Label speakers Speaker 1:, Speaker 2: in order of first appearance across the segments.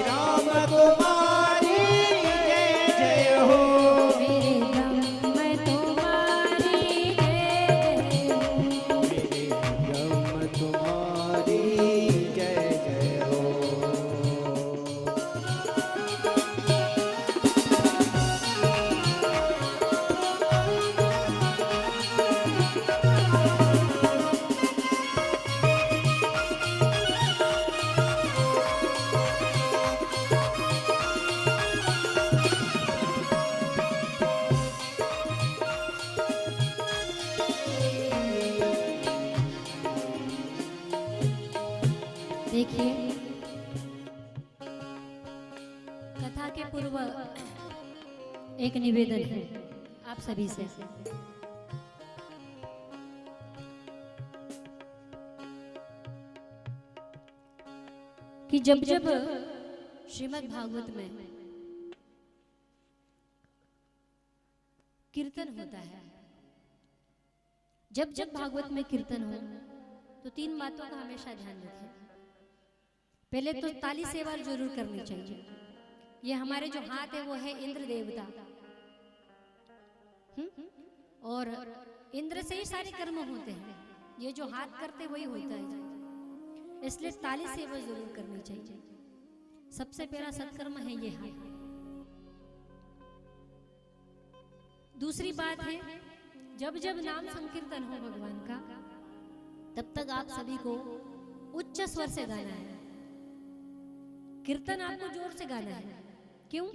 Speaker 1: राम तुम्हारी जय जय हो,
Speaker 2: मेरे ब्रह्म तुम्हारी जय जय हो,
Speaker 1: मेरे ब्रह्म तुम्हारी जय जय हो।
Speaker 2: देखिए, कथा के पूर्व एक निवेदन है आप सभी से। कि जब जब श्रीमद् भागवत में कीर्तन होता है, जब जब भागवत में कीर्तन हो तो तीन बातों का हमेशा ध्यान रखें। पहले तो ताली सेवा जरूर करनी चाहिए। ये हमारे जो हाथ है वो है इंद्र देवता, और इंद्र से ही सारे कर्म होते हैं। ये जो हाथ करते वही होता है, इसलिए ताली सेवा जरूर करनी चाहिए। सबसे पहला सत्कर्म है ये हाथ। दूसरी बात है, जब जब नाम संकीर्तन हो भगवान का, तब तक आप सभी को उच्च स्वर से गाना है। कीर्तन आपको जोर से गाना है। क्यों?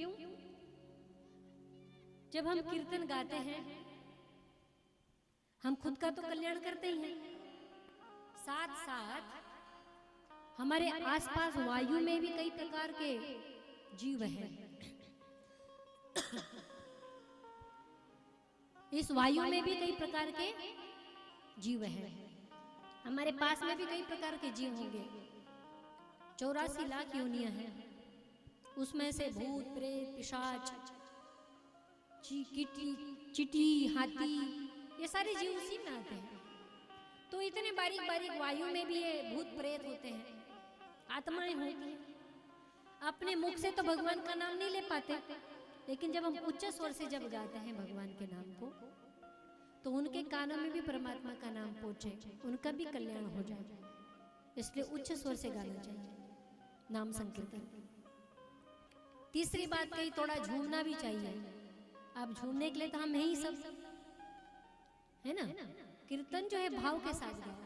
Speaker 2: जब हम कीर्तन गाते हैं, हम खुद का तो कल्याण करते ही हैं, साथ साथ हमारे आसपास वायु में भी कई प्रकार के जीव हैं। इस वायु में भी कई प्रकार के जीव हैं। हमारे पास में भी कई प्रकार के जीव होंगे। 84 लाख योनियां हैं, उसमें से भूत, प्रेत, पिशाच, चींटी, हाथी, ये सारे जीव उसी में आते हैं। तो इतने बारीक बारीक वायु में भी ये भूत प्रेत होते हैं, आत्माएं होती हैं। अपने मुख से तो भगवान का नाम नहीं ले पाते, लेकिन जब हम उच्च स्वर से जब गाते हैं भगवान के नाम को, तो उनके कानों में भी परमात्मा का नाम पहुंचे, उनका भी कल्याण हो जाए। इसलिए उच्च स्वर से गाना चाहिए नाम संकीर्तन। तीसरी बात कही, थोड़ा झूमना भी चाहिए। आप झूमने के लिए तो हम ही सब है ना। कीर्तन जो है भाव के साथ गाओ।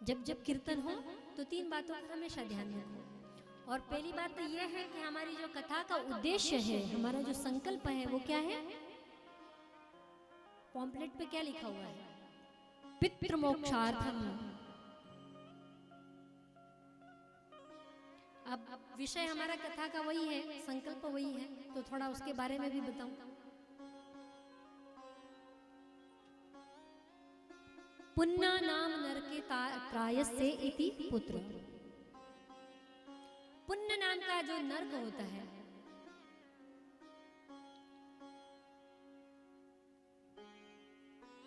Speaker 2: जब जब कीर्तन हो तो तीन बातों का हमेशा ध्यान रखो। और पहली बात तो यह है कि हमारी जो कथा का उद्देश्य है, हमारा जो संकल्प है, वो क्या है? पॉम्पलेट पे क्या लिखा हुआ है? पितृमोक्षार्थम। अब विषय हमारा कथा का वही है, संकल्प वही है, तो थोड़ा उसके बारे में भी बताऊं। पुन्ना नाम नरके त्रायस्य इति पुत्र। पुण्य नाम का जो नरक होता है,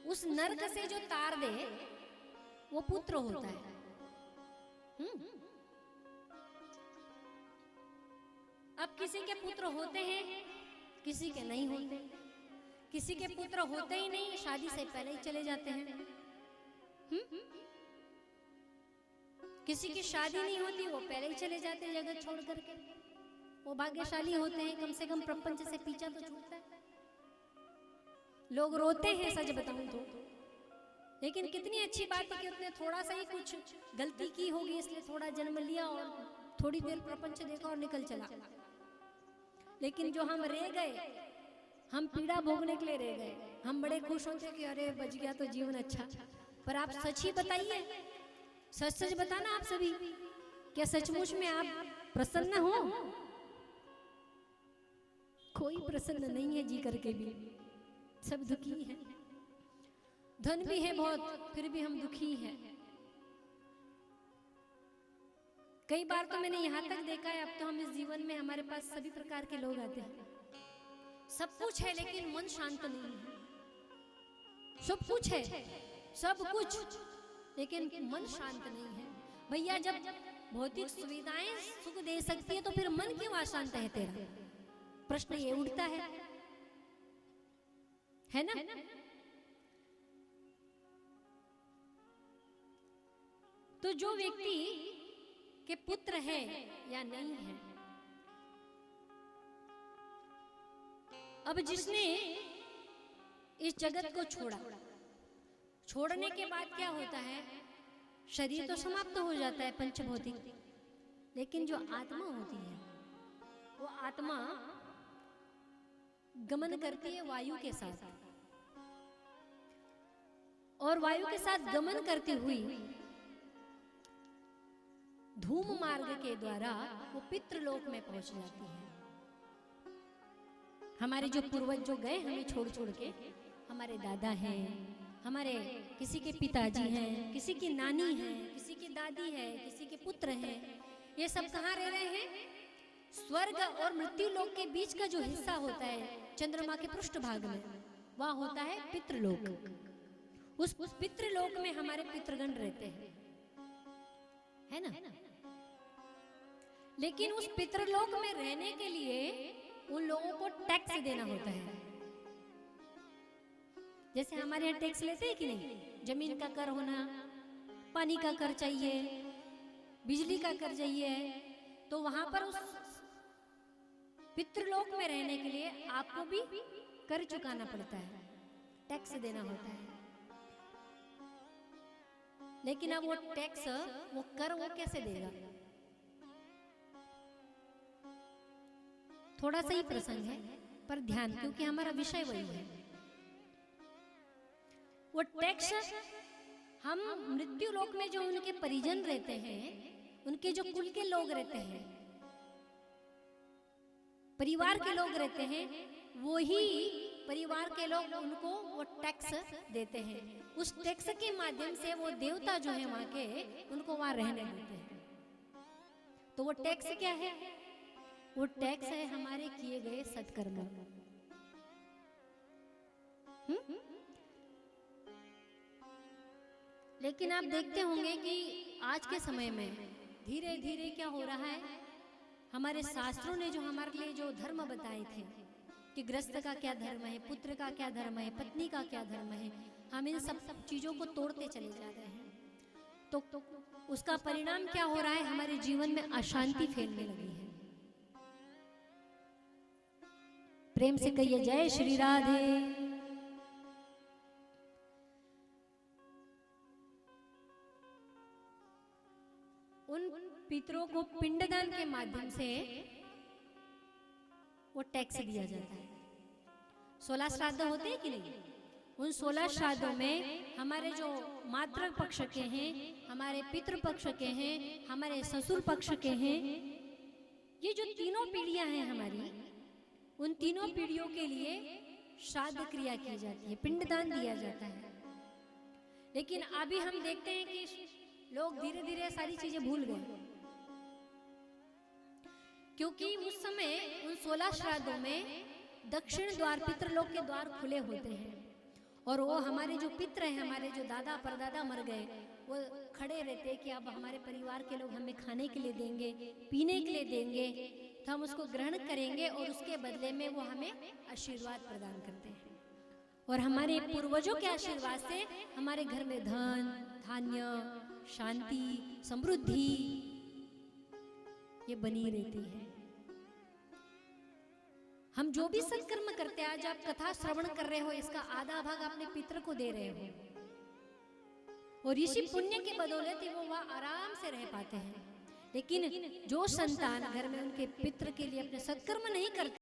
Speaker 2: उस नरक से जो तार दे वो पुत्र होता है। अब किसी के पुत्र होते हैं, किसी के नहीं होते। किसी के पुत्र होते ही नहीं, शादी से पहले ही चले जाते हैं। किसी की शादी नहीं होती, वो पहले ही चले जाते हैं जगत छोड़ करके। वो भाग्यशाली होते हैं, कम से कम प्रपंच से पीछा तो छूटता है। लोग रोते हैं सच बताऊं तो, लेकिन कितनी अच्छी बात है कि उसने थोड़ा सा ही कुछ गलती की होगी, इसलिए थोड़ा जन्म लिया और थोड़ी देर प्रपंच देखा और निकल चला। लेकिन जो हम रह गए, हम पीड़ा भोगने के लिए रह गए। हम बड़े खुश होते कि अरे बच गया तो जीवन अच्छा। पर आप सच ही बताइए, सच सच बताना आप सभी, क्या सचमुच में आप प्रसन्न हो? कोई प्रसन्न नहीं है जी करके भी, सब दुखी है। धन भी है बहुत, फिर भी हम दुखी हैं। कई बार तो मैंने यहाँ तक देखा है, अब तो हम इस जीवन में हमारे पास सभी प्रकार के लोग आते हैं, सब कुछ है लेकिन मन शांत नहीं है। सब कुछ है, सब कुछ, लेकिन मन शांत नहीं है। भैया जब भौतिक सुविधाएं सुख दे सकती है तो फिर मन क्यों अशांत है तेरा? प्रश्न ये उठता है ना? तो जो व्यक्ति के पुत्र है या नहीं है, अब जिसने इस जगत को छोड़ा, छोड़ने के बाद क्या होता है? शरीर तो समाप्त हो जाता है पंचभौतिक, लेकिन जो आत्मा होती है वो आत्मा गमन करती है वायु के साथ, और वायु के साथ गमन करती हुई धूम मार्ग के द्वारा वो पितृलोक में पहुंच जाती है। हमारे जो पूर्वज जो गए हमें छोड़ छोड़ के, हमारे दादा हैं, हमारे किसी के पिताजी हैं, किसी की नानी है, किसी की दादी है, किसी के पुत्र हैं, ये सब कहाँ रह रहे हैं? स्वर्ग और मृत्यु लोक के बीच का जो हिस्सा होता है चंद्रमा के पृष्ठभाग में, वह होता है पितृलोक। उस पितृलोक में हमारे पितृगण रहते हैं, है ना? लेकिन उस पितृलोक में रहने के लिए उन लोगों को टैक्स देना होता है। जैसे हमारे यहाँ टैक्स लेते हैं कि नहीं? जमीन का कर होना, पानी का कर चाहिए, बिजली का कर चाहिए, तो वहां पर उस पितृलोक में रहने के लिए आपको भी कर चुकाना पड़ता है, टैक्स देना होता है। लेकिन अब वो टैक्स, वो कर वो कैसे देगा? थोड़ा सा ही प्रसंग है पर ध्यान, क्योंकि हमारा विषय वही है। वो टैक्स हम मृत्यु लोक में जो उनके परिजन रहते हैं, उनके जो कुल के लोग रहते हैं, परिवार के लोग रहते हैं, वो ही परिवार के लोग उनको वो टैक्स देते हैं। उस टैक्स के माध्यम से वो देवता जो है वहां के, उनको वहां रहने देते हैं। तो वो टैक्स क्या है? वो टैक्स है हमारे किए गए सत्कर्मों। लेकिन आप देखते होंगे कि आज के समय में धीरे धीरे क्या हो रहा है, हमारे शास्त्रों ने जो हमारे लिए जो धर्म बताए थे कि गृहस्थ का क्या धर्म है, पुत्र का क्या धर्म है, पत्नी का क्या धर्म है, हम इन सब चीजों को तोड़ते चले जा रहे हैं। तो उसका परिणाम क्या हो रहा है? हमारे जीवन में अशांति फैलने लगी है। प्रेम से कहिए जय श्री राधे। उन पितरों को पिंडदान के माध्यम से वो टैक्स दिया जाता है। 16 श्राद्ध होते हैं कि नहीं? उन 16 श्राद्धों में हमारे जो मातृ पक्ष के हैं, हमारे पितृ पक्ष के हैं, हमारे ससुर पक्ष के हैं, ये जो तीनों पीढ़ियां हैं हमारी, उन तीनों पीढ़ियों के लिए श्राद्ध क्रिया की जाती है, पिंडदान दिया जाता है। लेकिन अभी हम देखते हैं कि लोग धीरे धीरे सारी चीजें भूल गए, क्योंकि उस समय उन 16 श्राद्धों में दक्षिण द्वार, पितृलोक के द्वार खुले होते हैं, और वो हमारे जो पितृ हैं, हमारे जो दादा परदादा मर गए, वो खड़े रहते हैं कि अब हमारे परिवार के लोग हमें खाने के लिए देंगे, पीने के लिए देंगे, तो हम उसको ग्रहण करेंगे और उसके बदले में वो हमें आशीर्वाद प्रदान करते हैं। और हमारे पूर्वजों के आशीर्वाद से हमारे घर में धन, धान्य, शांति, समृद्धि ये बनी रहती है। हम जो भी सत्कर्म करते हैं, आज आप कथा श्रवण कर रहे हो, इसका आधा भाग अपने पितृ को दे रहे हो, और इसी पुण्य के बदौलत वो वह आराम से रह पाते हैं। लेकिन जो संतान घर में उनके पितृ के लिए अपने सत्कर्म नहीं करते,